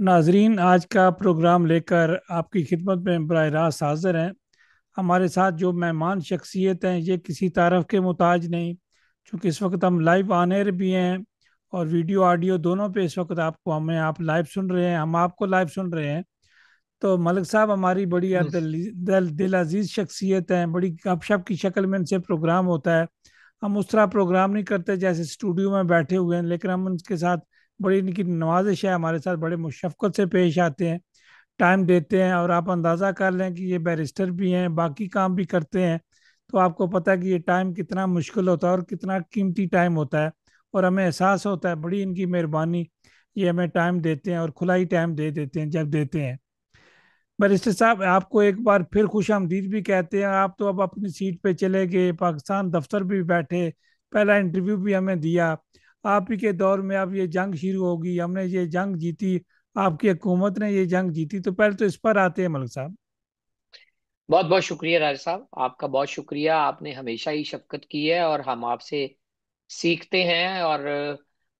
नाजरीन, आज का प्रोग्राम लेकर आपकी खिदमत में बराह रास्त हाजिर हैं। हमारे साथ जो मेहमान शख्सियत हैं ये किसी तारफ के मोहताज नहीं, क्योंकि इस वक्त हम लाइव ऑन एयर भी हैं और वीडियो ऑडियो दोनों पे इस वक्त आपको हमें आप लाइव सुन रहे हैं, हम आपको लाइव सुन रहे हैं। तो मलिक साहब हमारी बड़ी हम्म। दिल अजीज शख्सियत हैं, बड़ी गपशप की शक्ल में इनसे प्रोग्राम होता है। हम उस तरह प्रोग्राम नहीं करते जैसे स्टूडियो में बैठे हुए हैं, लेकिन हम उनके साथ बड़ी इनकी नवाजिश है, हमारे साथ बड़े मुशफ़क़त से पेश आते हैं, टाइम देते हैं। और आप अंदाज़ा कर लें कि ये बैरिस्टर भी हैं, बाकी काम भी करते हैं। तो आपको पता है कि ये टाइम कितना मुश्किल होता है और कितना कीमती टाइम होता है। और हमें एहसास होता है बड़ी इनकी मेहरबानी, ये हमें टाइम देते हैं और खुला ही टाइम दे देते हैं जब देते हैं। बैरिस्टर साहब, आपको एक बार फिर खुश आमदीद भी कहते हैं। आप तो अब अपनी सीट पे चले गए, पाकिस्तान दफ्तर भी बैठे, पहला इंटरव्यू भी हमें दिया। आप ही के दौर में अब ये जंग शुरू होगी, हमने ये जंग जीती, आपकी हुकूमत ने ये जंग जीती। तो पहले तो इस पर आते हैं मलिक साहब। बहुत बहुत शुक्रिया राज साहब, आपका बहुत शुक्रिया। आपने हमेशा ही शफकत की है और हम आपसे सीखते हैं। और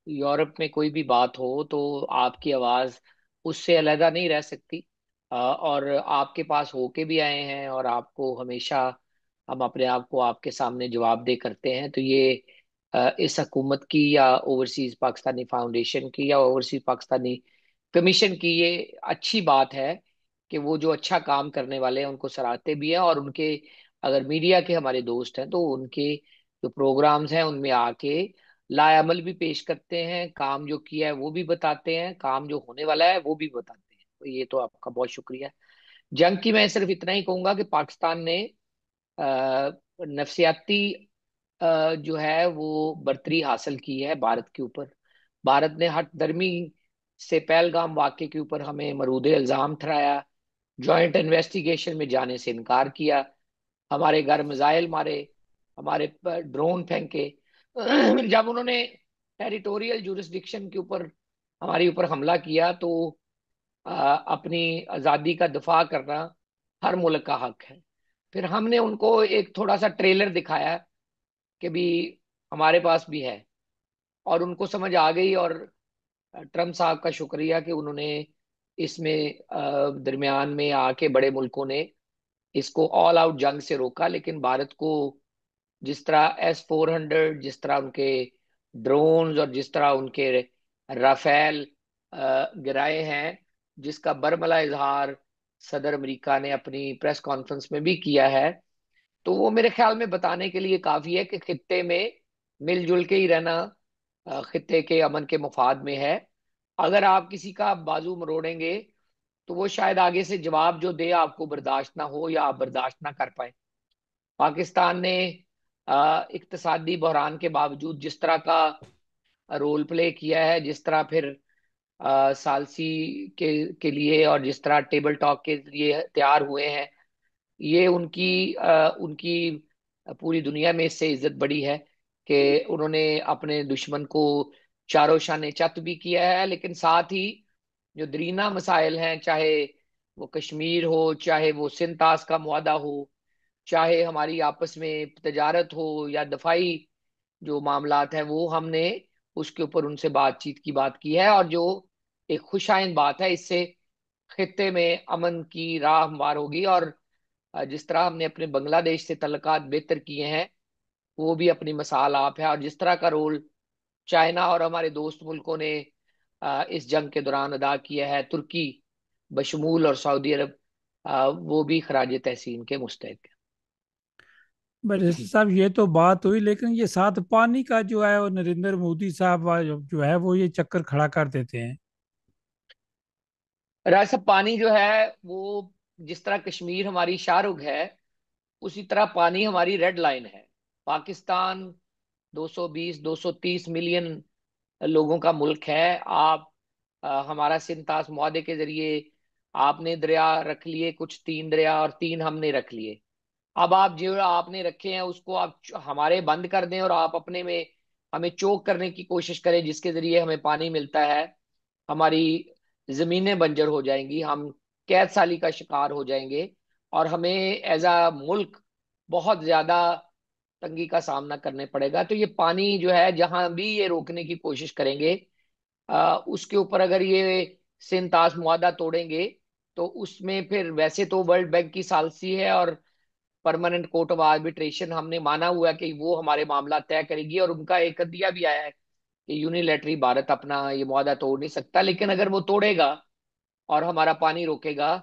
यूरोप में कोई भी बात हो तो आपकी आवाज़ उससे अलहदा नहीं रह सकती। और आपके पास होके भी आए हैं और आपको हमेशा हम अपने आप को आपके सामने जवाबदेह करते हैं। तो ये इस हकूमत की या ओवरसीज पाकिस्तानी फाउंडेशन की या ओवरसीज पाकिस्तानी कमीशन की ये अच्छी बात है कि वो जो अच्छा काम करने वाले हैं उनको सराहते भी हैं। और उनके अगर मीडिया के हमारे दोस्त हैं तो उनके जो प्रोग्राम्स हैं उनमें आके लाएमल भी पेश करते हैं, काम जो किया है वो भी बताते हैं, काम जो होने वाला है वो भी बताते हैं। तो ये तो आपका बहुत शुक्रिया। जंग की मैं सिर्फ इतना ही कहूंगा कि पाकिस्तान ने नफसियाती जो है वो बर्तरी हासिल की है भारत के ऊपर। भारत ने हठ धर्मी से पहलगाम वाक़े के ऊपर हमें मरूद इल्जाम ठहराया, जॉइंट इन्वेस्टिगेशन में जाने से इनकार किया, हमारे घर मिसाइल मारे, हमारे पर ड्रोन फेंके। जब उन्होंने टेरिटोरियल जुरिस्डिक्शन के ऊपर हमारे ऊपर हमला किया तो अपनी आज़ादी का दफा करना हर मुल्क का हक है। फिर हमने उनको एक थोड़ा सा ट्रेलर दिखाया कि भी हमारे पास भी है, और उनको समझ आ गई। और ट्रम्प साहब का शुक्रिया कि उन्होंने इसमें दरमियान में आके बड़े मुल्कों ने इसको ऑल आउट जंग से रोका। लेकिन भारत को जिस तरह S-400, जिस तरह उनके ड्रोन्स और जिस तरह उनके राफेल गिराए हैं, जिसका बरमला इजहार सदर अमेरिका ने अपनी प्रेस कॉन्फ्रेंस में भी किया है, तो वो मेरे ख्याल में बताने के लिए काफी है कि खित्ते में मिलजुल के ही रहना खित्ते के अमन के मुफाद में है। अगर आप किसी का बाजू मरोड़ेंगे तो वो शायद आगे से जवाब जो दे आपको बर्दाश्त ना हो या आप बर्दाश्त ना कर पाए। पाकिस्तान ने इक्तसादी बहरान के बावजूद जिस तरह का रोल प्ले किया है, जिस तरह फिर सालसी के लिए और जिस तरह टेबल टॉक के लिए तैयार हुए हैं, ये उनकी पूरी दुनिया में इससे इज्जत बढ़ी है कि उन्होंने अपने दुश्मन को चारों शाने चत भी किया है। लेकिन साथ ही जो दरीना मसाइल हैं, चाहे वो कश्मीर हो, चाहे वो सिंतास का मुआदा हो, चाहे हमारी आपस में तजारत हो या दफाई जो मामलात हैं, वो हमने उसके ऊपर उनसे बातचीत की बात की है। और जो एक खुशाइंद बात है, इससे खित्ते में अमन की राह हमवार होगी। और जिस तरह हमने अपने बांग्लादेश से तल्लुकात बेहतर किए हैं, वो भी अपनी मिसाल आप है। और जिस तरह का रोल चाइना और हमारे दोस्त मुल्कों ने इस जंग के दौरान अदा किया है, तुर्की बशमूल और सऊदी अरब, वो भी खराज तहसीन के मुस्तहक बैरिस्टर है। साहब, ये तो बात हुई, लेकिन ये साथ पानी का जो है वो नरेंद्र मोदी साहब जो है वो ये चक्कर खड़ा कर देते हैं। राय साहब, पानी जो है वो जिस तरह कश्मीर हमारी शाहरुख है, उसी तरह पानी हमारी रेड लाइन है। पाकिस्तान 220 230 मिलियन लोगों का मुल्क है। आप हमारा सिंतास मुआदे के जरिए आपने दरिया रख लिए कुछ, 3 दरिया, और 3 हमने रख लिए। अब आप जो आपने रखे हैं उसको आप हमारे बंद कर दें और आप अपने में हमें चोक करने की कोशिश करें, जिसके जरिए हमें पानी मिलता है। हमारी जमीनें बंजर हो जाएंगी, हम कैद साली का शिकार हो जाएंगे, और हमें एज अ मुल्क बहुत ज्यादा तंगी का सामना करने पड़ेगा। तो ये पानी जो है, जहां भी ये रोकने की कोशिश करेंगे, उसके ऊपर अगर ये सिंतास मुआदा तोड़ेंगे तो उसमें फिर, वैसे तो वर्ल्ड बैंक की सालसी है और परमानेंट कोर्ट ऑफ आर्बिट्रेशन हमने माना हुआ है कि वो हमारे मामला तय करेगी, और उनका एक दिया भी आया है कि यूनिलैटरी भारत अपना ये मुआदा तोड़ नहीं सकता। लेकिन अगर वो तोड़ेगा और हमारा पानी रोकेगा,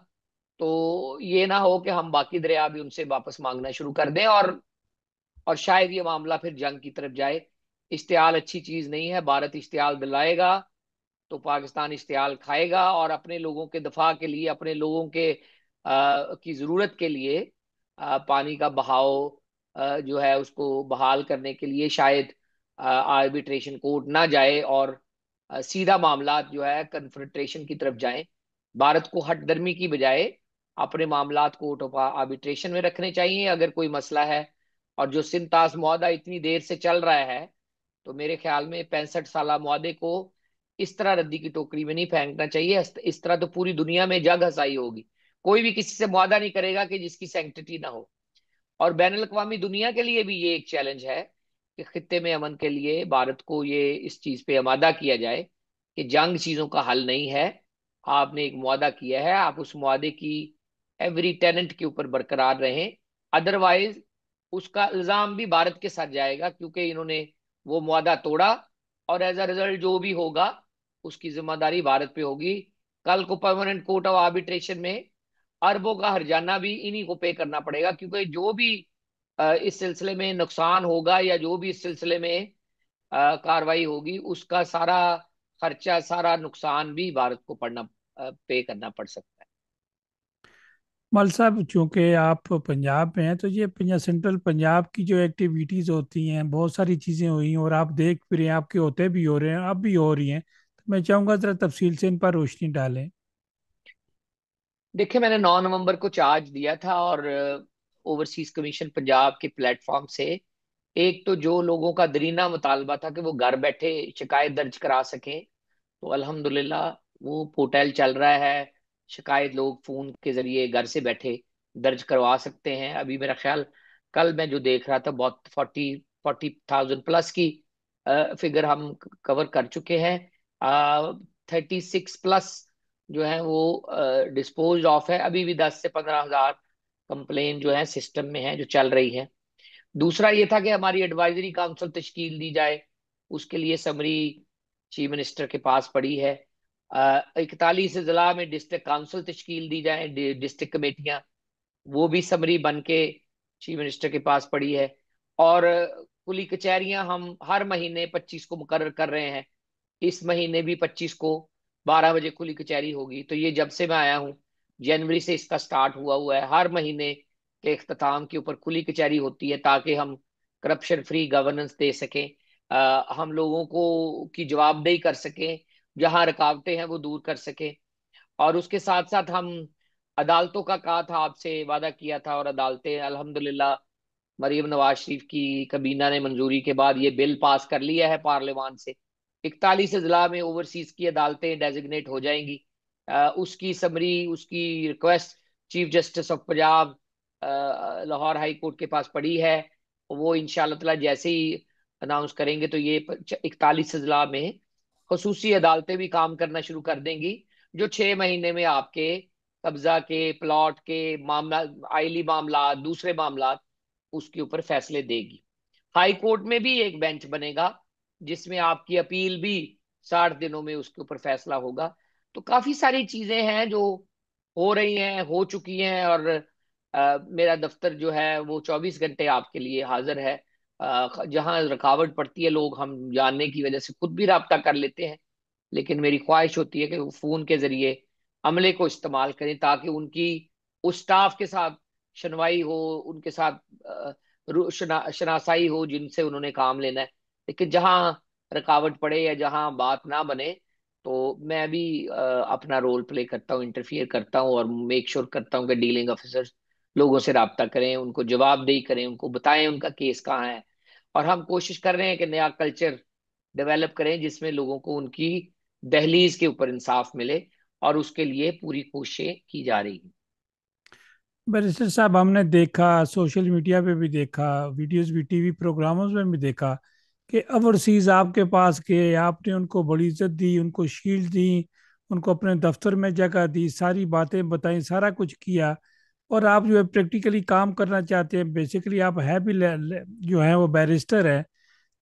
तो ये ना हो कि हम बाकी दरिया भी उनसे वापस मांगना शुरू कर दें, और शायद ये मामला फिर जंग की तरफ जाए। इश्तियाल अच्छी चीज नहीं है। भारत इश्तियाल दिलाएगा तो पाकिस्तान इश्तियाल खाएगा, और अपने लोगों के दफा के लिए, अपने लोगों के की जरूरत के लिए पानी का बहाव जो है उसको बहाल करने के लिए शायद आर्बिट्रेशन कोर्ट ना जाए, और सीधा मामला जो है कन्फ्रंटेशन की तरफ जाए। भारत को हठधर्मी की बजाय अपने मामलात कोर्ट ऑफ आर्बिट्रेशन में रखने चाहिए अगर कोई मसला है। और जो सिंतास मुआहदा इतनी देर से चल रहा है, तो मेरे ख्याल में 65 साल मुआदे को इस तरह रद्दी की टोकरी में नहीं फेंकना चाहिए। इस तरह तो पूरी दुनिया में जग हसाई होगी। कोई भी किसी से मुआदा नहीं करेगा कि जिसकी सैंक्टिटी ना हो। और बैन अवी दुनिया के लिए भी ये एक चैलेंज है कि खित्ते में अमन के लिए भारत को ये इस चीज पे आमादा किया जाए कि जंग चीजों का हल नहीं है। आपने एक मुआदा किया है, आप उस मुआदे की एवरी टेनेंट के ऊपर बरकरार रहें। अदरवाइज उसका इल्जाम भी भारत के साथ जाएगा, क्योंकि इन्होंने वो मुआदा तोड़ा, और एज अ रिजल्ट जो भी होगा उसकी जिम्मेदारी भारत पे होगी। कल को परमानेंट कोर्ट ऑफ आर्बिट्रेशन में अरबों का हर्जाना भी इन्हीं को पे करना पड़ेगा, क्योंकि जो भी इस सिलसिले में नुकसान होगा, या जो भी इस सिलसिले में कार्रवाई होगी, उसका सारा खर्चा, सारा नुकसान भी भारत को पे करना पड़ सकता है। मल साहब, चूंकि आप पंजाब में हैं तो ये पंजाब, सेंट्रल पंजाब की जो एक्टिविटीज़ होती हैं, बहुत सारी चीज़ें हुई हैं और आप देख फिर हैं, आपके होते भी हो रहे हैं, अब भी हो रही हैं, तो मैं चाहूँगा ज़रा तफसील से इन पर रोशनी डालें। देखिए, मैंने 9 नवंबर को चार्ज दिया था, और ओवरसीज कमीशन पंजाब के प्लेटफॉर्म से एक तो जो लोगों का दरीना मुतालबा था कि वो घर बैठे शिकायत दर्ज करा सकें, तो अल्हम्दुलिल्लाह वो पोर्टल चल रहा है। शिकायत लोग फोन के जरिए घर से बैठे दर्ज करवा सकते हैं। अभी मेरा ख्याल, कल मैं जो देख रहा था, बहुत 40,000 प्लस की फिगर हम कवर कर चुके हैं। 36 प्लस जो है वो डिस्पोज ऑफ है। अभी भी 10 से 15 हज़ार कंप्लेन जो है सिस्टम में है, जो चल रही है। दूसरा ये था कि हमारी एडवाइजरी काउंसिल तश्कील दी जाए। उसके लिए समरी चीफ मिनिस्टर के पास पड़ी है। 41 जिला में डिस्ट्रिक्ट काउंसिल तश्कील दी जाए, डिस्ट्रिक्ट कमेटियां, वो भी समरी बन के चीफ मिनिस्टर के पास पड़ी है। और कुली कचहरियां हम हर महीने 25 को मुकर्रर कर रहे हैं। इस महीने भी 25 को 12 बजे खुली कचहरी होगी। तो ये जब से मैं आया हूँ, जनवरी से इसका स्टार्ट हुआ हुआ है। हर महीने के इख्तिताम के ऊपर खुली कचहरी होती है, ताकि हम करप्शन फ्री गवर्नेंस दे सकें, हम लोगों को की जवाबदेही कर सकें, जहां रुकावटें हैं वो दूर कर सकें। और उसके साथ साथ हम अदालतों का कहा था, आपसे वादा किया था, और अदालतें अल्हम्दुलिल्लाह मरीम नवाज शरीफ की काबीना ने मंजूरी के बाद ये बिल पास कर लिया है पार्लियामान से। 41 जिला में ओवरसीज की अदालतें डेजिग्नेट हो जाएंगी। उसकी समरी, उसकी request chief justice of Punjab Lahore high court के पास पड़ी है। वो इंशाल्लाह ताला जैसे ही अनाउंस करेंगे, तो ये 41 जिला में खसूसी अदालतें भी काम करना शुरू कर देंगी, जो 6 महीने में आपके कब्जा के प्लॉट के मामला, आइली मामला, दूसरे मामला, उसके ऊपर फैसले देगी। हाई कोर्ट में भी एक बेंच बनेगा, जिसमें आपकी अपील भी 60 दिनों में उसके ऊपर फैसला होगा। तो काफी सारी चीजें हैं जो हो रही हैं, हो चुकी हैं। और मेरा दफ्तर जो है वो 24 घंटे आपके लिए हाजिर है। जहां रुकावट पड़ती है, लोग हम जानने की वजह से खुद भी राब्ता कर लेते हैं, लेकिन मेरी ख्वाहिश होती है कि वो फोन के जरिए अमले को इस्तेमाल करें, ताकि उनकी उस स्टाफ के साथ शनवाई हो, उनके साथ शनासाई हो जिनसे उन्होंने काम लेना है। लेकिन जहां रुकावट पड़े या जहां बात ना बने, तो मैं भी अपना रोल प्ले करता हूँ, इंटरफियर करता हूँ, और मेक श्योर करता हूँ कि डीलिंग ऑफिसर्स लोगों से राब्ता करें, उनको जवाबदेही करें, उनको बताएं उनका केस कहाँ है। और हम कोशिश कर रहे हैं कि नया कल्चर डेवलप करें, जिसमें लोगों को उनकी दहलीज के ऊपर इंसाफ मिले, और उसके लिए पूरी कोशिशें की जा रही हैं। बैरिस्टर साहब, हमने देखा, सोशल मीडिया पे भी देखा, वीडियोस भी, टीवी प्रोग्रामों में भी देखा कि ओवरसीज आपके पास के आपने उनको बड़ी इज्जत दी, उनको शील्ड दी, उनको अपने दफ्तर में जगह दी, सारी बातें बताई, सारा कुछ किया। और आप जो है प्रैक्टिकली काम करना चाहते हैं, बेसिकली आप है भी जो है वो बैरिस्टर है,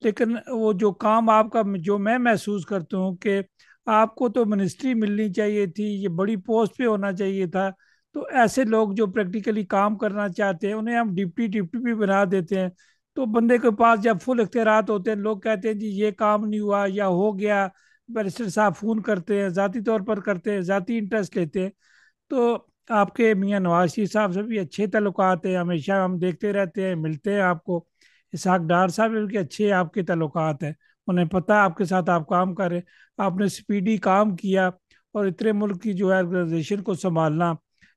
लेकिन वो जो काम आपका, जो मैं महसूस करता हूँ कि आपको तो मिनिस्ट्री मिलनी चाहिए थी, ये बड़ी पोस्ट पे होना चाहिए था। तो ऐसे लोग जो प्रैक्टिकली काम करना चाहते हैं उन्हें हम डिप्टी डिप्टी भी बना देते हैं। तो बंदे के पास जब फुल इख्तियारात होते हैं, लोग कहते हैं जी ये काम नहीं हुआ या हो गया, बैरिस्टर साहब फोन करते हैं, जाती तौर पर करते हैं, जाती इंटरेस्ट लेते हैं। तो आपके मियां नवाज शरीफ साहब से भी अच्छे ताल्लुकात हैं, हमेशा हम देखते रहते हैं, मिलते हैं आपको। इसहाक डार साहब भी उनके अच्छे आपके ताल्लुकात हैं, उन्हें पता है आपके साथ आप काम कर रहे हैं, आपने स्पीडी काम किया। और इतने मुल्क की जो है ऑर्गेनाइजेशन को संभालना,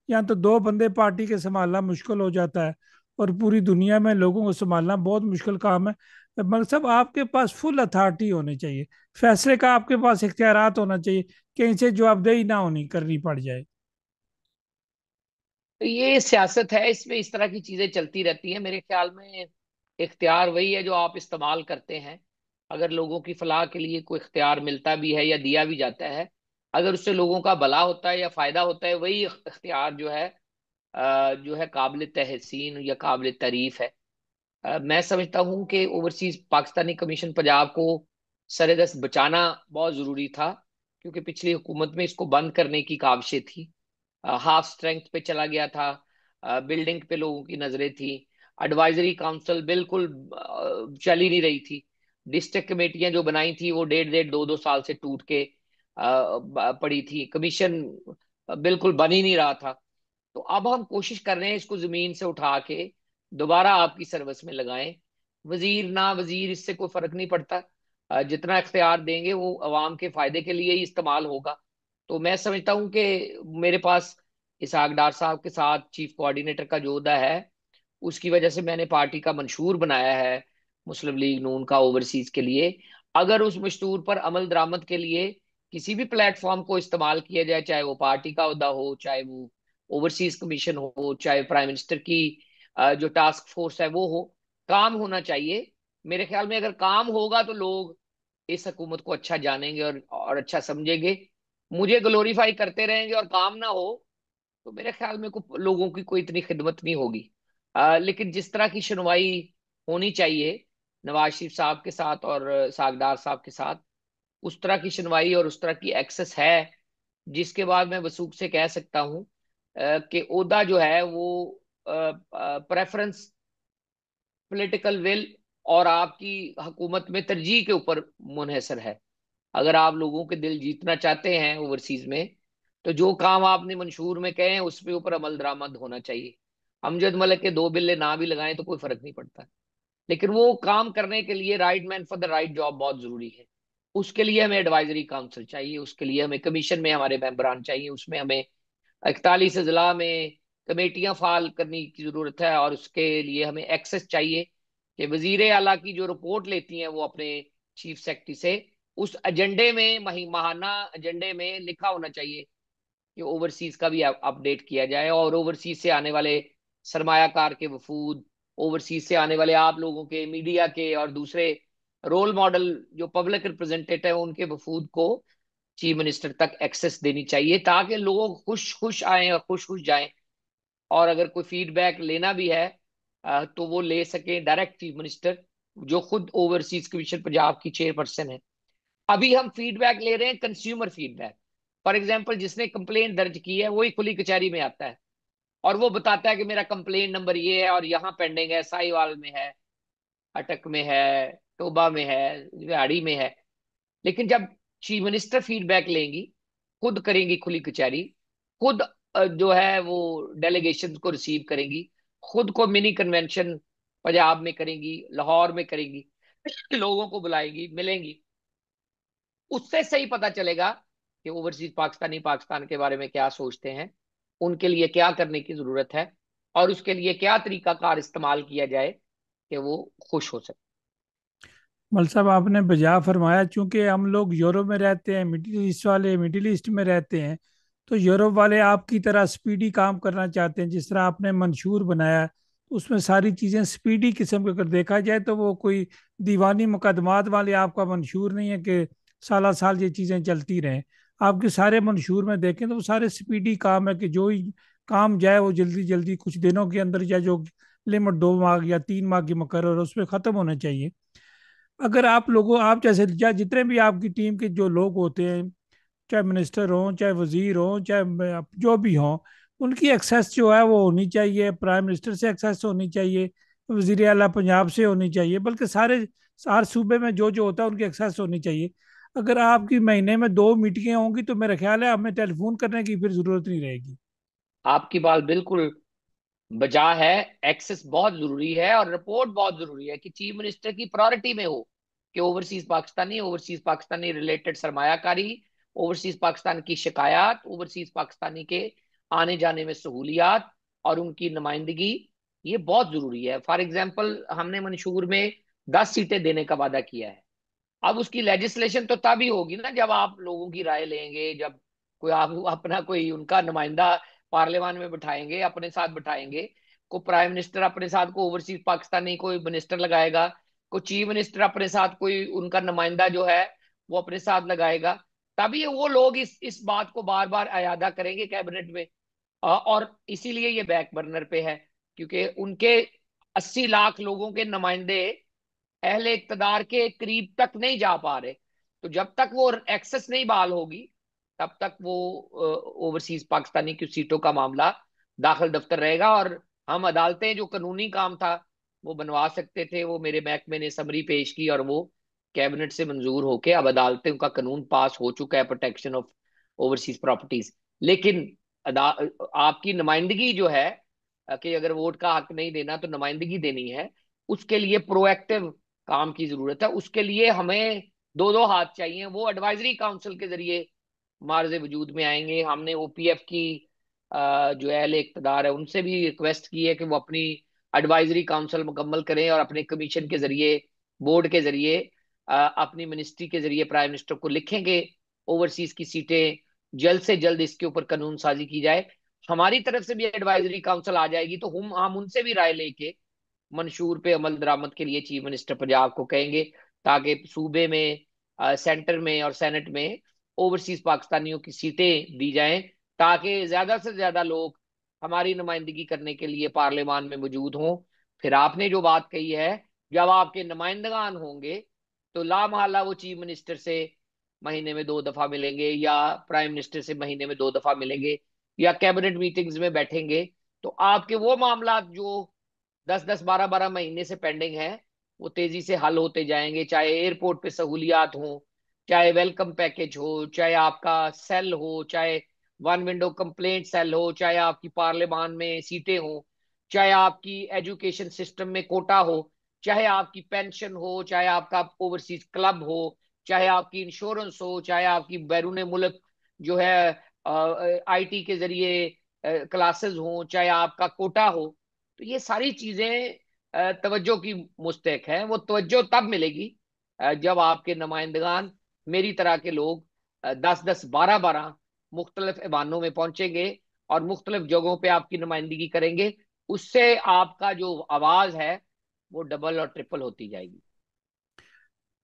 यहाँ तो दो बंदे पार्टी के संभालना मुश्किल हो जाता है, और पूरी दुनिया में लोगों को संभालना बहुत मुश्किल काम है। मगर सब आपके पास फुल अथॉरिटी होनी चाहिए, फैसले का आपके पास इख्तियारात होना चाहिए, कहीं से जवाबदेही ना होनी करनी पड़ जाए। तो ये सियासत है, इसमें इस तरह की चीजें चलती रहती हैं। मेरे ख्याल में इख्तियार वही है जो आप इस्तेमाल करते हैं। अगर लोगों की फलाह के लिए कोई इख्तियार मिलता भी है या दिया भी जाता है, अगर उससे लोगों का भला होता है या फायदा होता है, वही इख्तियार जो है काबिल तहसीन या काबिल तारीफ है। मैं समझता हूँ कि ओवरसीज पाकिस्तानी कमीशन पंजाब को सरेदस्त बचाना बहुत जरूरी था, क्योंकि पिछली हुकूमत में इसको बंद करने की काविशें थी। हाफ स्ट्रेंथ पे चला गया था, बिल्डिंग पे लोगों की नजरें थी, एडवाइजरी काउंसिल बिल्कुल चल ही नहीं रही थी। डिस्ट्रिक्ट कमेटियां जो बनाई थी वो 1.5 1.5 2 2 साल से टूट के पड़ी थी। कमीशन बिल्कुल बन ही नहीं रहा था। तो अब हम कोशिश कर रहे हैं इसको जमीन से उठा के दोबारा आपकी सर्विस में लगाएं। वजीर ना वजीर, इससे कोई फर्क नहीं पड़ता। जितना इख्तियार देंगे वो अवाम के फायदे के लिए ही इस्तेमाल होगा। तो मैं समझता हूँ कि मेरे पास इसहाक डार साहब के साथ चीफ कोऑर्डिनेटर का जो ओहदा है, उसकी वजह से मैंने पार्टी का मंशूर बनाया है मुस्लिम लीग नून का ओवरसीज के लिए। अगर उस मशहूर पर अमल दरामद के लिए किसी भी प्लेटफॉर्म को इस्तेमाल किया जाए, चाहे वो पार्टी का ओहदा हो, चाहे वो ओवरसीज कमीशन हो, चाहे प्राइम मिनिस्टर की जो टास्क फोर्स है वो हो, काम होना चाहिए। मेरे ख्याल में अगर काम होगा तो लोग इस हुकूमत को अच्छा जानेंगे और अच्छा समझेंगे। मुझे ग्लोरीफाई करते रहेंगे और काम ना हो, तो मेरे ख्याल में लोगों की कोई इतनी खिदमत नहीं होगी। लेकिन जिस तरह की सुनवाई होनी चाहिए नवाज शरीफ साहब के साथ और सागदार साहब के साथ, उस तरह की सुनवाई और उस तरह की एक्सेस है, जिसके बाद मैं वसूख से कह सकता हूँ कि ओहदा जो है वो प्रेफरेंस, पॉलिटिकल विल और आपकी हुकूमत में तरजीह के ऊपर मुनहसर है। अगर आप लोगों के दिल जीतना चाहते हैं ओवरसीज में, तो जो काम आपने मंशूर में कहे हैं उस पे ऊपर अमल दरामद होना चाहिए। अमजद मलिक के 2 बिल्ले ना भी लगाएं तो कोई फर्क नहीं पड़ता, लेकिन वो काम करने के लिए right man for the right job बहुत जरूरी है। उसके लिए हमें एडवाइजरी काउंसिल चाहिए, उसके लिए हमें कमीशन में हमारे मेंबरान चाहिए, उसमें हमें 41 अजला में कमेटियां फाल करने की जरूरत है, और उसके लिए हमें एक्सेस चाहिए कि वजीर आला की जो रिपोर्ट लेती हैं वो अपने चीफ सेक्रेटरी से उस एजेंडे में, माहाना एजेंडे में लिखा होना चाहिए कि ओवरसीज का भी अपडेट किया जाए, और ओवरसीज से आने वाले सरमायाकार के वफूद, ओवरसीज से आने वाले आप लोगों के, मीडिया के और दूसरे रोल मॉडल जो पब्लिक रिप्रेजेंटेटिव है, उनके वफूद को चीफ मिनिस्टर तक एक्सेस देनी चाहिए, ताकि लोग खुश खुश आए और खुश खुश जाएं। और अगर कोई फीडबैक लेना भी है तो वो ले सके डायरेक्ट चीफ मिनिस्टर, जो खुद ओवरसीज कमीशन पंजाब की चेयरपर्सन है। अभी हम फीडबैक ले रहे हैं, कंज्यूमर फीडबैक। फॉर एग्जाम्पल, जिसने कंप्लेंट दर्ज की है वही खुली कचहरी में आता है और वो बताता है कि मेरा कंप्लेंट नंबर ये है और यहाँ पेंडिंग है, साहिवाल में है, अटक में है, टोबा में है, रिहाड़ी में है। लेकिन जब चीफ मिनिस्टर फीडबैक लेंगी, खुद करेंगी खुली कचहरी, खुद जो है वो डेलीगेशन को रिसीव करेंगी, खुद को मिनी कन्वेंशन पंजाब में करेंगी, लाहौर में करेंगी, लोगों को बुलाएंगी, मिलेंगी। उससे सही पता चलेगा कि ओवरसीज पाकिस्तानी पाकिस्तान के बारे में क्या सोचते हैं, उनके लिए क्या करने की जरूरत है, और उसके लिए क्या तरीकाकार इस्तेमाल किया जाए कि वो खुश हो सके। मल साहब आपने बजा फरमाया, चूंकि हम लोग यूरोप में रहते हैं, मिडिल ईस्ट वाले मिडिल ईस्ट में रहते हैं, तो यूरोप वाले आपकी तरह स्पीडी काम करना चाहते हैं, जिस तरह आपने मंशूर बनाया उसमें सारी चीज़ें स्पीडी किस्म के, अगर देखा जाए तो वो कोई दीवानी मुकदमात वाले आपका मंशूर नहीं है कि साला साल ये चीज़ें चलती रहें। आपके सारे मंशूर में देखें तो वो सारे स्पीडी काम है कि जो ही काम जाए वो जल्दी जल्दी कुछ दिनों के अंदर, या जो लिमिट 2 माह या 3 माह की मुकर्रर है उसमें खत्म होना चाहिए। अगर आप लोगों, आप जैसे या जितने भी आपकी टीम के जो लोग होते हैं, चाहे मिनिस्टर हों, चाहे वजीर हों, चाहे जो भी हों, उनकी एक्सेस जो है वो होनी चाहिए, प्राइम मिनिस्टर से एक्सेस होनी चाहिए, वजीर आला पंजाब से होनी चाहिए, बल्कि सारे हर सूबे में जो जो होता है उनकी एक्सेस होनी चाहिए। अगर आपकी महीने में 2 मीटिंगें होंगी तो मेरा ख्याल है हमें टेलीफोन करने की फिर जरूरत नहीं रहेगी। आपकी बात बिल्कुल बजा है। एक्सेस बहुत जरूरी है और रिपोर्ट बहुत जरूरी है कि चीफ मिनिस्टर की प्रायोरिटी में हो कि ओवरसीज पाकिस्तानी रिलेटेड सरमायाकारी, ओवरसीज पाकिस्तान की शिकायत, ओवरसीज पाकिस्तानी के आने जाने में सहूलियात और उनकी नुमाइंदगी, ये बहुत जरूरी है। फॉर एग्जाम्पल, हमने मंशूर में 10 सीटें देने का वादा किया है। अब उसकी लेजिस्लेशन तो तभी होगी ना जब आप लोगों की राय लेंगे, जब कोई आप अपना कोई उनका नुमाइंदा पार्लियामान में बिठाएंगे, अपने साथ बिठाएंगे। को प्राइम मिनिस्टर अपने साथ को ओवरसीज पाकिस्तानी कोई मिनिस्टर लगाएगा, को चीफ मिनिस्टर अपने साथ कोई उनका नुमाइंदा जो है वो अपने साथ लगाएगा। तभी वो लोग इस बात को बार बार अयादा करेंगे कैबिनेट में। और इसीलिए ये बैक बर्नर पे है, क्योंकि उनके 80 लाख लोगों के नुमाइंदे अहले इक्तदार के करीब तक नहीं जा पा रहे। तो जब तक वो एक्सेस नहीं बहाल होगी, तब तक वो ओवरसीज पाकिस्तानी की सीटों का मामला दाखिल दफ्तर रहेगा। और हम अदालतें जो कानूनी काम था वो बनवा सकते थे, वो मेरे महकमे ने समरी पेश की और वो कैबिनेट से मंजूर होके अब अदालतें का कानून पास हो चुका है, प्रोटेक्शन ऑफ ओवरसीज प्रॉपर्टीज। लेकिन आपकी नुमाइंदगी जो है, कि अगर वोट का हक नहीं देना तो नुमाइंदगी देनी है, उसके लिए प्रोएक्टिव काम की जरूरत है। उसके लिए हमें दो दो हाथ चाहिए। वो एडवाइजरी काउंसिल के जरिए मार्ज वजूद में आएंगे। हमने ओपीएफ की जो अहले इक़्तिदार है उनसे भी रिक्वेस्ट की है कि वो अपनी एडवाइजरी काउंसिल मुकम्मल करें और अपने कमीशन के जरिए, बोर्ड के जरिए, अपनी मिनिस्ट्री के जरिए प्राइम मिनिस्टर को लिखेंगे ओवरसीज की सीटें जल्द से जल्द इसके ऊपर कानून साजी की जाए। हमारी तरफ से भी एडवाइजरी काउंसिल आ जाएगी तो हम उनसे भी राय लेके मंशूर पे अमल दरामद के लिए चीफ मिनिस्टर पंजाब को कहेंगे, ताकि सूबे में, सेंटर में और सेनेट में ओवरसीज पाकिस्तानियों की सीटें दी जाएं, ताकि ज्यादा से ज्यादा लोग हमारी नुमाइंदगी करने के लिए पार्लियामान में मौजूद हों। फिर आपने जो बात कही है, जब आपके नुमाइंदगान होंगे तो लामहला वो चीफ मिनिस्टर से महीने में 2 दफा मिलेंगे, या प्राइम मिनिस्टर से महीने में 2 दफा मिलेंगे, या कैबिनेट मीटिंग्स में बैठेंगे। तो आपके वो मामला जो 10-10 12-12 महीने से पेंडिंग है, वो तेजी से हल होते जाएंगे। चाहे एयरपोर्ट पे सहूलियात हो, चाहे वेलकम पैकेज हो, चाहे आपका सेल हो, चाहे वन विंडो कंप्लेंट सेल हो, चाहे आपकी पार्लियामान में सीटें हो, चाहे आपकी एजुकेशन सिस्टम में कोटा हो, चाहे आपकी पेंशन हो, चाहे आपका ओवरसीज क्लब हो, चाहे आपकी इंश्योरेंस हो, चाहे आपकी बैरून मुल्क जो है आईटी के जरिए क्लासेस हो, चाहे आपका कोटा हो। तो ये सारी चीजें तवज्जो की मुस्तहक है। वो तवज्जो तब मिलेगी जब आपके नुमाइंदगान, मेरी तरह के लोग, 10-10 12-12 मुख्तलिफ ऐवानों में पहुंचेंगे और मुख्तलिफ जगहों पे आपकी नुमाइंदगी करेंगे। उससे आपका जो आवाज है वो डबल और ट्रिपल होती जाएगी।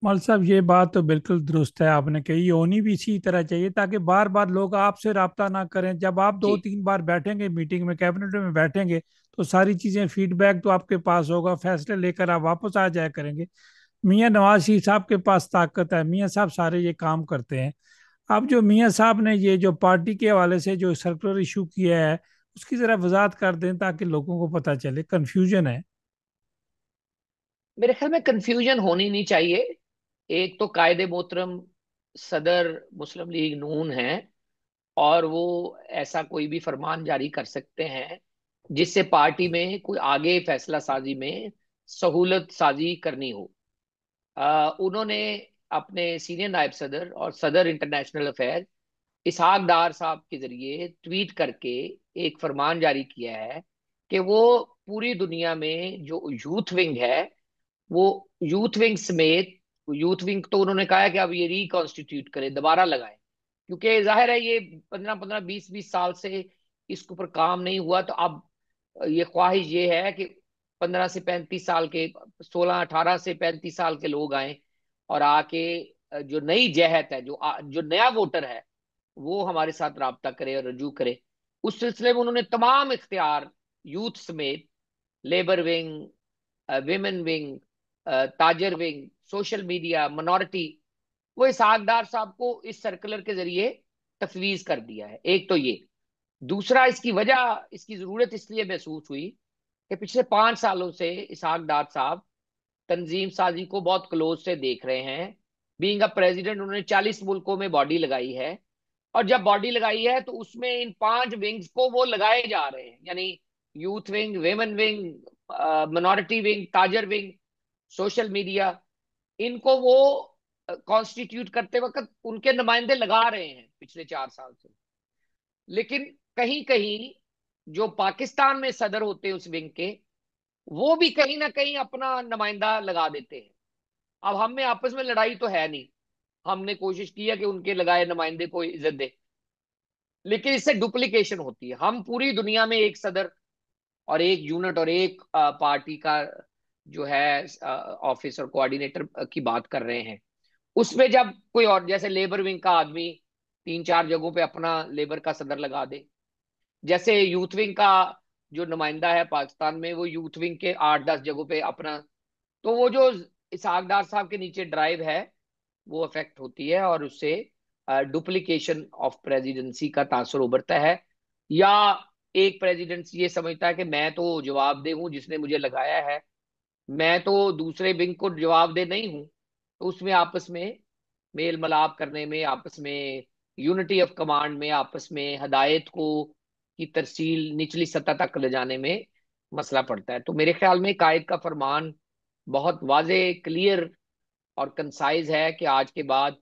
मौल साहब, ये बात तो बिल्कुल दुरुस्त है आपने कही, ये होनी भी इसी तरह चाहिए ताकि बार बार लोग आपसे रब्ता ना करें। जब आप जी। 2-3 बार बैठेंगे मीटिंग में, कैबिनेट में बैठेंगे, तो सारी चीजें फीडबैक तो आपके पास होगा, फैसले लेकर आप वापस आ जाया करेंगे। मियाँ नवाज शरीफ साहब के पास ताकत है, मियाँ साहब सारे ये काम करते हैं। अब जो मियाँ साहब ने ये जो पार्टी के हवाले से जो सर्कुलर इशू किया है, उसकी जरा वजाहत कर दें ताकि लोगों को पता चले, कंफ्यूजन है। मेरे ख्याल में कंफ्यूजन होनी नहीं चाहिए। एक तो कायदे मोहतरम सदर मुस्लिम लीग नून है, और वो ऐसा कोई भी फरमान जारी कर सकते हैं जिससे पार्टी में कोई आगे फैसला साजी में सहूलत साजी करनी हो। उन्होंने अपने सीनियर नायब सदर और सदर इंटरनेशनल अफेयर इसहाक डार साहब के जरिए ट्वीट करके एक फरमान जारी किया है कि वो पूरी दुनिया में जो यूथ विंग है, वो यूथ विंग समेत, यूथ विंग तो उन्होंने कहा है कि अब ये रिकॉन्स्टिट्यूट करें, दोबारा लगाएं, क्योंकि जाहिर है ये 15-15 20-20 साल से इसके ऊपर काम नहीं हुआ। तो अब ये ख्वाहिश ये है कि 15 से 35 साल के, 16-18 से 35 साल के लोग आए और आके जो नई जहत है, जो नया वोटर है, वो हमारे साथ राब्ता करे और रजू करे। उस सिलसिले में उन्होंने तमाम इख्तियार यूथ समेत, लेबर विंग, विमेन विंग, ताजर विंग, सोशल मीडिया, मिनॉरिटी, वो इसहाक डार साहब को इस सर्कुलर के जरिए तफवीज कर दिया है। एक तो ये। दूसरा, इसकी वजह, इसकी जरूरत इसलिए महसूस हुई कि पिछले 5 सालों से इसहाक डार साहब तंजीम साजी को बहुत क्लोज से देख रहे हैं। बीइंग अ प्रेसिडेंट उन्होंने 40 मुल्कों में बॉडी लगाई है, और जब बॉडी लगाई है तो उसमें इन 5 विंग्स को वो लगाए जा रहे हैं, यानी youth wing, women wing, minority wing, ताजर विंग, सोशल मीडिया, इनको वो कॉन्स्टिट्यूट करते वक्त उनके नुमाइंदे लगा रहे हैं पिछले 4 साल से। लेकिन कहीं कहीं जो पाकिस्तान में सदर होते हैं उस विंग के, वो भी कहीं ना कहीं अपना नुमाइंदा लगा देते हैं। अब हम में आपस में लड़ाई तो है नहीं, हमने कोशिश की है कि उनके लगाए नुमाइंदे को इज्जत दे, लेकिन इससे डुप्लीकेशन होती है। हम पूरी दुनिया में एक सदर और एक यूनिट और एक पार्टी का जो है ऑफिस और कोऑर्डिनेटर की बात कर रहे हैं। उसमें जब कोई और, जैसे लेबर विंग का आदमी 3-4 जगहों पे अपना लेबर का सदर लगा दे, जैसे यूथ विंग का जो नुमाइंदा है पाकिस्तान में, वो यूथ विंग के 8-10 जगहों पे अपना, तो वो जो इसहाक डार साहब के नीचे ड्राइव है वो अफेक्ट होती है, और उससे डुप्लीकेशन ऑफ प्रेसिडेंसी का तासुर उभरता है। या एक प्रेसिडेंट ये समझता है कि मैं तो जवाबदेह हूं, जिसने मुझे लगाया है, मैं तो दूसरे विंग को जवाबदेह नहीं हूं। तो उसमें आपस में मेल मिलाप करने में, आपस में यूनिटी ऑफ कमांड में, आपस में हदायत को की तरसील निचली सतह तक ले जाने में मसला पड़ता है। तो मेरे ख्याल में कायद का फरमान बहुत वाजे, क्लियर और कंसाइज है कि आज के बाद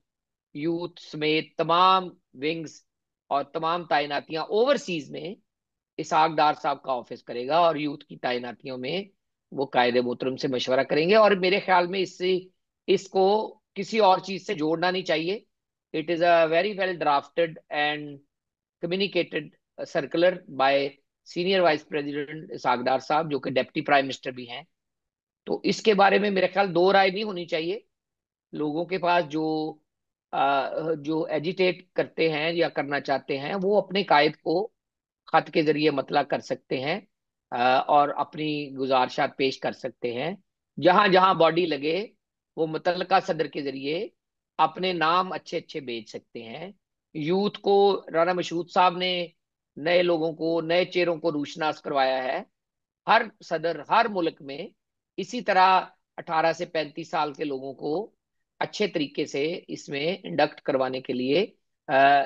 यूथ समेत तमाम विंग्स और तमाम तैनातियां ओवरसीज में इसहाक डार साहब का ऑफिस करेगा, और यूथ की तैनातियों में वो कायदे मोहतरम से मशवरा करेंगे। और मेरे ख्याल में इससे, इसको किसी और चीज से जोड़ना नहीं चाहिए। It is a very well drafted and communicated circular by senior vice president Ishaq Dar साहब, जो कि डेप्टी प्राइम मिनिस्टर भी हैं। तो इसके बारे में मेरे ख्याल दो राय नहीं होनी चाहिए। लोगों के पास जो एजिटेट करते हैं या करना चाहते हैं, वो अपने कायद को खत के जरिए मतला कर सकते हैं, और अपनी गुजारिशात पेश कर सकते हैं। जहां जहां बॉडी लगे, वो मुतल्लका सदर के जरिए अपने नाम अच्छे अच्छे भेज सकते हैं। यूथ को राना मशहूद साहब ने नए लोगों को, नए चेहरों को रूशनास करवाया है। हर सदर हर मुल्क में इसी तरह 18 से 35 साल के लोगों को अच्छे तरीके से इसमें इंडक्ट करवाने के लिए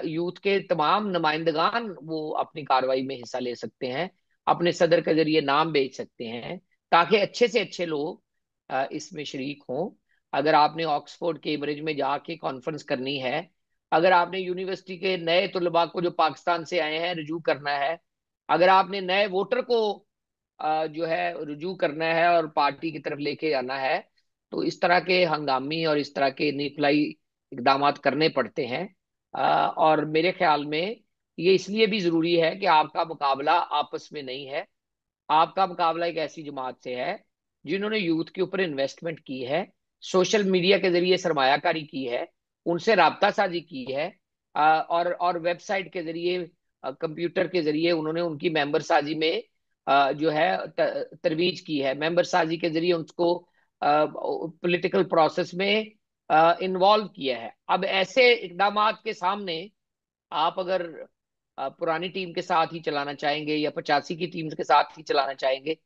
यूथ के तमाम नुमाइंदगान वो अपनी कार्रवाई में हिस्सा ले सकते हैं, अपने सदर के जरिए नाम भेज सकते हैं, ताकि अच्छे से अच्छे लोग इसमें शरीक हों। अगर आपने ऑक्सफोर्ड केम्ब्रिज में जाके कॉन्फ्रेंस करनी है, अगर आपने यूनिवर्सिटी के नए तलबा को जो पाकिस्तान से आए हैं रिजू करना है, अगर आपने नए वोटर को जो है रुजू करना है और पार्टी की तरफ लेके आना है, तो इस तरह के हंगामी और इस तरह के निपलाई इकदाम करने पड़ते हैं। और मेरे ख्याल में ये इसलिए भी जरूरी है कि आपका मुकाबला आपस में नहीं है, आपका मुकाबला एक ऐसी जमात से है जिन्होंने यूथ के ऊपर इन्वेस्टमेंट की है, सोशल मीडिया के जरिए सरमायाकारी की है, उनसे राबता साजी की है, और वेबसाइट के जरिए, कंप्यूटर के जरिए उन्होंने उनकी मेंबर साजी में जो है तरवीज की है, मेंबर साजी के जरिए उनको पॉलिटिकल प्रोसेस में इन्वॉल्व किया है। अब ऐसे इकदाम के सामने आप अगर पुरानी टीम के साथ ही चलाना चाहेंगे या 85 की टीम के साथ ही चलाना चाहेंगे,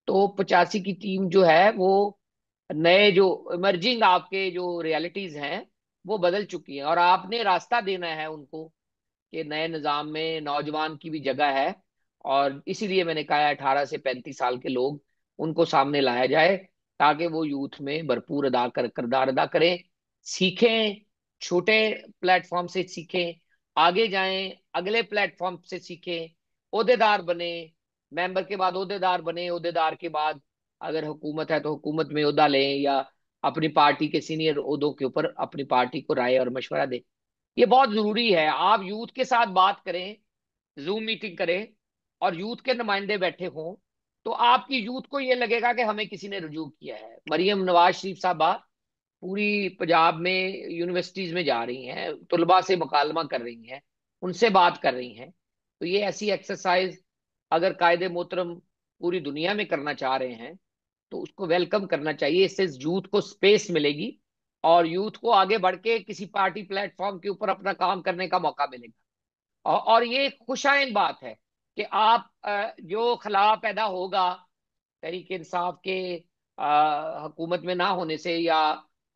तो 85 की टीम जो है वो नए जो इमर्जिंग आपके जो रियलिटीज हैं वो बदल चुकी हैं, और आपने रास्ता देना है उनको कि नए निज़ाम में नौजवान की भी जगह है। और इसीलिए मैंने कहा है 18 से 35 साल के लोग, उनको सामने लाया जाए, ताकि वो यूथ में भरपूर किरदार अदा करें, सीखें, छोटे प्लेटफॉर्म से सीखें, आगे जाएं, अगले प्लेटफॉर्म से सीखें, ओहदेदार बने, मेंबर के बाद ओहदेदार बने, ओहदेदार के बाद अगर हुकूमत है तो हुकूमत में ओहदा लें, या अपनी पार्टी के सीनियर ओहदों के ऊपर अपनी पार्टी को राय और मशवरा दें। ये बहुत जरूरी है। आप यूथ के साथ बात करें, जूम मीटिंग करें, और यूथ के नुमाइंदे बैठे हों, तो आपकी यूथ को ये लगेगा कि हमें किसी ने रुजू किया है। मरियम नवाज शरीफ साहबा पूरी पंजाब में यूनिवर्सिटीज में जा रही हैं, तलबा से मुकालमा कर रही हैं, उनसे बात कर रही हैं। तो ये ऐसी एक्सरसाइज अगर कायदे मोहतरम पूरी दुनिया में करना चाह रहे हैं तो उसको वेलकम करना चाहिए। इससे यूथ को स्पेस मिलेगी और यूथ को आगे बढ़ के किसी पार्टी प्लेटफॉर्म के ऊपर अपना काम करने का मौका मिलेगा। और ये एक खुशाइन बात है कि आप जो खला पैदा होगा तहरीक इंसाफ के हुकूमत में ना होने से या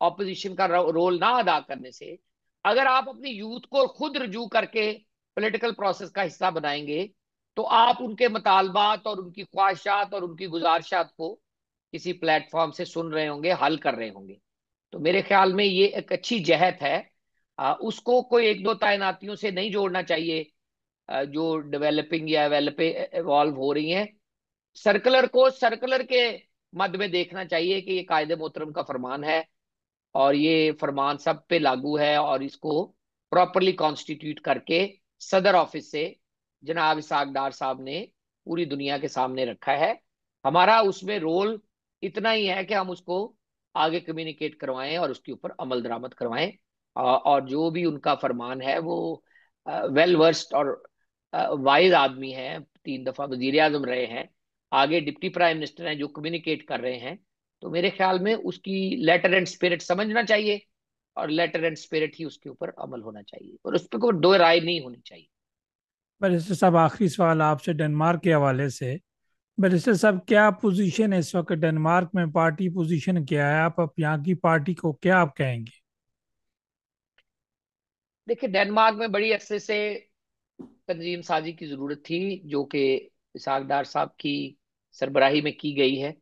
ऑपोजिशन का रोल ना अदा करने से, अगर आप अपनी यूथ को खुद रजू करके पॉलिटिकल प्रोसेस का हिस्सा बनाएंगे तो आप उनके मुतालबात और उनकी ख्वाहिशात और उनकी गुजारिशात को किसी प्लेटफॉर्म से सुन रहे होंगे, हल कर रहे होंगे। तो मेरे ख्याल में ये एक अच्छी जहत है। उसको कोई एक दो तैनातियों से नहीं जोड़ना चाहिए जो डेवलपिंग या इवॉल्व हो रही हैं। सर्कुलर को सर्कुलर के मद में देखना चाहिए कि ये कायदे मोहतरम का फरमान है और ये फरमान सब पे लागू है, और इसको प्रॉपरली कॉन्स्टिट्यूट करके सदर ऑफिस से जनाब इसाक डार साहब ने पूरी दुनिया के सामने रखा है। हमारा उसमें रोल इतना ही है कि हम उसको आगे कम्युनिकेट करवाएं और उसके ऊपर अमल दरामद करवाएं। और जो भी उनका फरमान है वो वेल वर्स्ड और वाइज आदमी है, 3 दफा वजीर आजम रहे हैं, आगे डिप्टी प्राइम मिनिस्टर हैं जो कम्युनिकेट कर रहे हैं। तो मेरे ख्याल में उसकी लेटर एंड स्पिरिट समझना चाहिए और लेटर एंड स्पिरिट ही उसके ऊपर अमल होना चाहिए और उस पर कोई दो राय नहीं होनी चाहिए। बैरिस्टर साहब, आखिरी सवाल आपसे डेनमार्क के हवाले से। बैरिस्टर साहब, क्या पोजीशन है इस वक्त डेनमार्क में? पार्टी पोजीशन क्या है? आप यहाँ की पार्टी को क्या आप कहेंगे? देखिए, डेनमार्क में बड़ी अरसे से तंजीम साजी की जरूरत थी जो कि इसहाक डार साहब की सरबराही में की गई है।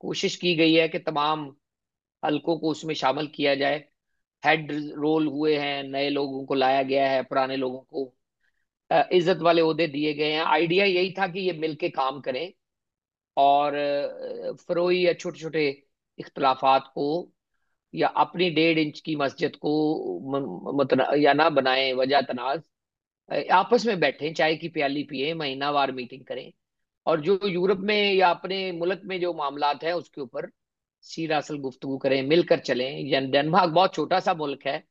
कोशिश की गई है कि तमाम हलकों को उसमें शामिल किया जाए। हेड रोल हुए हैं, नए लोगों को लाया गया है, पुराने लोगों को इज्जत वाले ओहदे दिए गए हैं। आइडिया यही था कि ये मिलके काम करें और फरोई या छोटे छोटे इख्तलाफात को या अपनी 1.5 इंच की मस्जिद को या ना बनाएं वजह तनाज, आपस में बैठे चाय की प्याली पिए, महीनावार मीटिंग करें और जो यूरोप में या अपने मुल्क में जो मामलात हैं उसके ऊपर सीधा असल गुफ्तगू करें, मिलकर चलें। डेनमार्क बहुत छोटा सा मुल्क है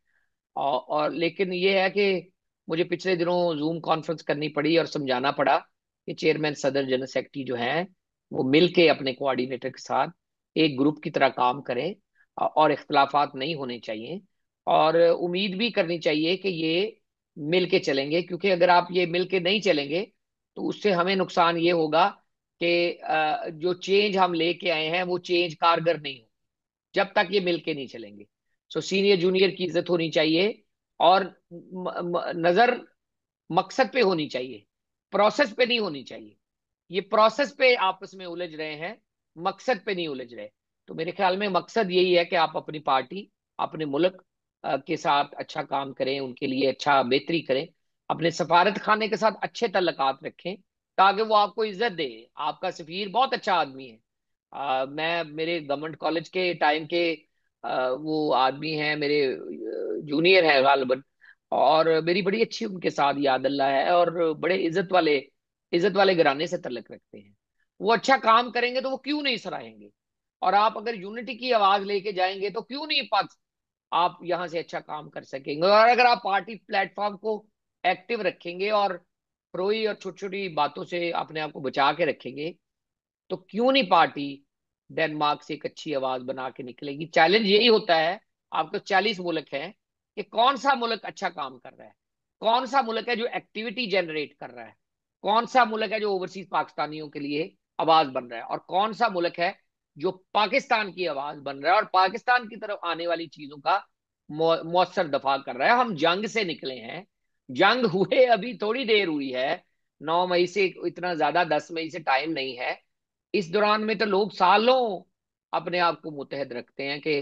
और लेकिन ये है कि मुझे पिछले दिनों जूम कॉन्फ्रेंस करनी पड़ी और समझाना पड़ा कि चेयरमैन, सदर, जनरल सेक्रेटरी जो हैं वो मिलके अपने कोऑर्डिनेटर के साथ एक ग्रुप की तरह काम करें और इख्तलाफात नहीं होने चाहिए और उम्मीद भी करनी चाहिए कि ये मिलके चलेंगे, क्योंकि अगर आप ये मिलके नहीं चलेंगे तो उससे हमें नुकसान ये होगा कि जो चेंज हम लेके आए हैं वो चेंज कारगर नहीं हो जब तक ये मिलके नहीं चलेंगे। सो सीनियर जूनियर की इज्जत होनी चाहिए और नजर मकसद पे होनी चाहिए, प्रोसेस पे नहीं होनी चाहिए। ये प्रोसेस पे आपस में उलझ रहे हैं, मकसद पे नहीं उलझ रहे। तो मेरे ख्याल में मकसद यही है कि आप अपनी पार्टी, अपने मुल्क के साथ अच्छा काम करें, उनके लिए अच्छा बेहतरी करें, अपने सफारत खाने के साथ अच्छे तल्लकात रखें ताकि वो आपको इज्जत दे। आपका सफीर बहुत अच्छा आदमी है। मैं मेरे गवर्नमेंट कॉलेज के टाइम के वो आदमी हैं, मेरे जूनियर हैं गालिबन, और मेरी बड़ी अच्छी उनके साथ याद अल्लाह है और बड़े इज्जत वाले घराने से तल्लक रखते हैं। वो अच्छा काम करेंगे तो वो क्यों नहीं सराहेंगे। और आप अगर यूनिटी की आवाज लेके जाएंगे तो क्यों नहीं पा आप यहां से अच्छा काम कर सकेंगे। और अगर आप पार्टी प्लेटफॉर्म को एक्टिव रखेंगे और प्रोई और छोटी छोटी बातों से अपने आप को बचा के रखेंगे तो क्यों नहीं पार्टी डेनमार्क से एक अच्छी आवाज बना के निकलेगी। चैलेंज यही होता है, आपको 40 मुल्क हैं, कि कौन सा मुल्क अच्छा काम कर रहा है, कौन सा मुल्क है जो एक्टिविटी जनरेट कर रहा है, कौन सा मुल्क है जो ओवरसीज पाकिस्तानियों के लिए आवाज बन रहा है, और कौन सा मुल्क है जो पाकिस्तान की आवाज बन रहा है और पाकिस्तान की तरफ आने वाली चीजों का मौसर दफा कर रहा है। हम जंग से निकले हैं, जंग हुए अभी थोड़ी देर हुई है, 9 मई से इतना ज्यादा, 10 मई से टाइम नहीं है। इस दौरान में तो लोग सालों अपने आप को मुतहद रखते हैं कि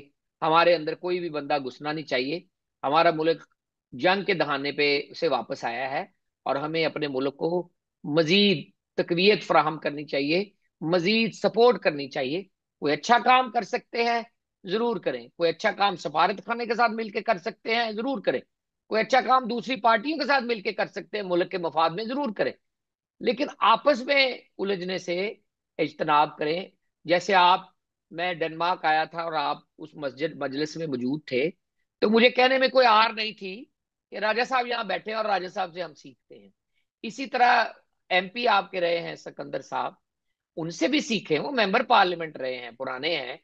हमारे अंदर कोई भी बंदा घुसना नहीं चाहिए। हमारा मुल्क जंग के दहाने पे से वापस आया है और हमें अपने मुल्क को मजीद तकवीत फराहम करनी चाहिए, मजीद सपोर्ट करनी चाहिए। कोई अच्छा काम कर सकते हैं, जरूर करें। कोई अच्छा काम सफारत खाने के साथ मिलकर कर सकते हैं, जरूर करें। कोई अच्छा काम दूसरी पार्टियों के साथ मिलकर कर सकते हैं मुल्क के मफाद में, जरूर करें। लेकिन आपस में उलझने से इज्तनाब करें। जैसे आप, मैं डेनमार्क आया था और आप उस मस्जिद मजलिस में मौजूद थे, तो मुझे कहने में कोई आर नहीं थी कि राजा साहब यहाँ बैठे हैं और राजा साहब से हम सीखते हैं। इसी तरह एमपी आपके रहे हैं सिकंदर साहब, उनसे भी सीखे, वो मेंबर पार्लियामेंट रहे हैं, पुराने हैं।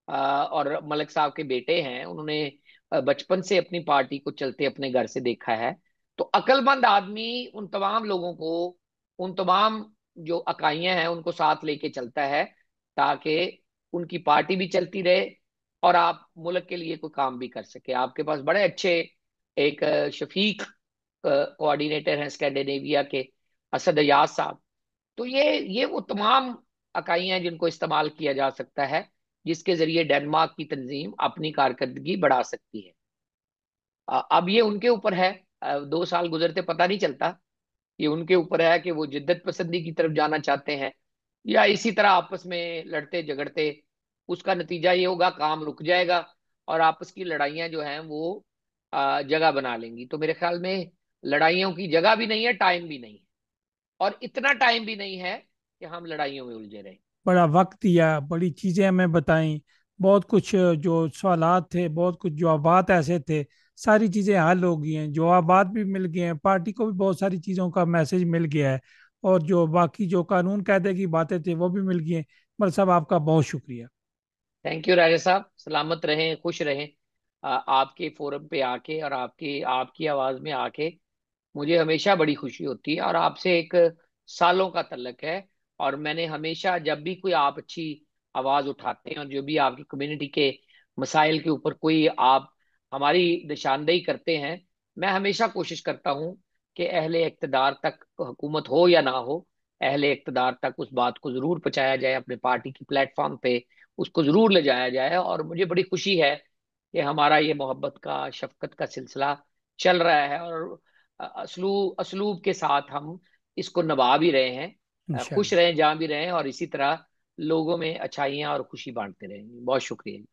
और मलिक साहब के बेटे हैं, उन्होंने बचपन से अपनी पार्टी को चलते अपने घर से देखा है। तो अक्लमंद आदमी उन तमाम लोगों को, उन तमाम जो इकाइयां हैं उनको साथ लेके चलता है, ताकि उनकी पार्टी भी चलती रहे और आप मुल्क के लिए कोई काम भी कर सके। आपके पास बड़े अच्छे एक शफीक कोऑर्डिनेटर हैं स्कैंडिनेविया के, असद अयाज साहब। तो ये वो तमाम इकाइयां हैं जिनको इस्तेमाल किया जा सकता है, जिसके जरिए डेनमार्क की तंजीम अपनी कारकर्दगी बढ़ा सकती है। अब ये उनके ऊपर है। 2 साल गुजरते पता नहीं चलता। ये उनके ऊपर है कि वो जिद्दत पसंदी की तरफ जाना चाहते हैं, या इसी तरह आपस में लड़ते झगड़ते उसका नतीजा ये होगा, काम रुक जाएगा और आपस की लड़ाइयां जो हैं वो जगह बना लेंगी। तो मेरे ख्याल में लड़ाइयों की जगह भी नहीं है, टाइम भी नहीं है, और इतना टाइम भी नहीं है कि हम लड़ाइयों में उलझे रहें। बड़ा वक्त दिया, बड़ी चीज़ें हमें बताई, बहुत कुछ जो सवालात थे, बहुत कुछ जवाबात ऐसे थे, सारी चीज़ें हल हो गई हैं, जवाबात भी मिल गए हैं, पार्टी को भी बहुत सारी चीज़ों का मैसेज मिल गया है, और जो बाकी जो कानून कायदे की बातें थी वो भी मिल गई हैं। मल साहब, आपका बहुत शुक्रिया। थैंक यू राजा साहब, सलामत रहें, खुश रहें। आपके फोरम पे आके और आपके आपकी आवाज में आके मुझे हमेशा बड़ी खुशी होती है, और आपसे एक सालों का तल्लक है। और मैंने हमेशा जब भी कोई आप अच्छी आवाज उठाते हैं और जो भी आपकी कम्युनिटी के मसाइल के ऊपर कोई आप हमारी निशानदेही करते हैं, मैं हमेशा कोशिश करता हूँ कि अहले इक़्तिदार तक हुकूमत हो या ना हो, अहले इक़्तिदार तक उस बात को जरूर पहुंचाया जाए, अपने पार्टी की प्लेटफॉर्म पे उसको जरूर ले जाया जाए। और मुझे बड़ी खुशी है कि हमारा ये मोहब्बत का, शफकत का सिलसिला चल रहा है, और असलूब के साथ हम इसको निभा भी रहे हैं। खुश इंशाल्लाह। रहें जहां भी रहें, और इसी तरह लोगों में अच्छाइयाँ और खुशी बांटते रहें। बहुत शुक्रिया।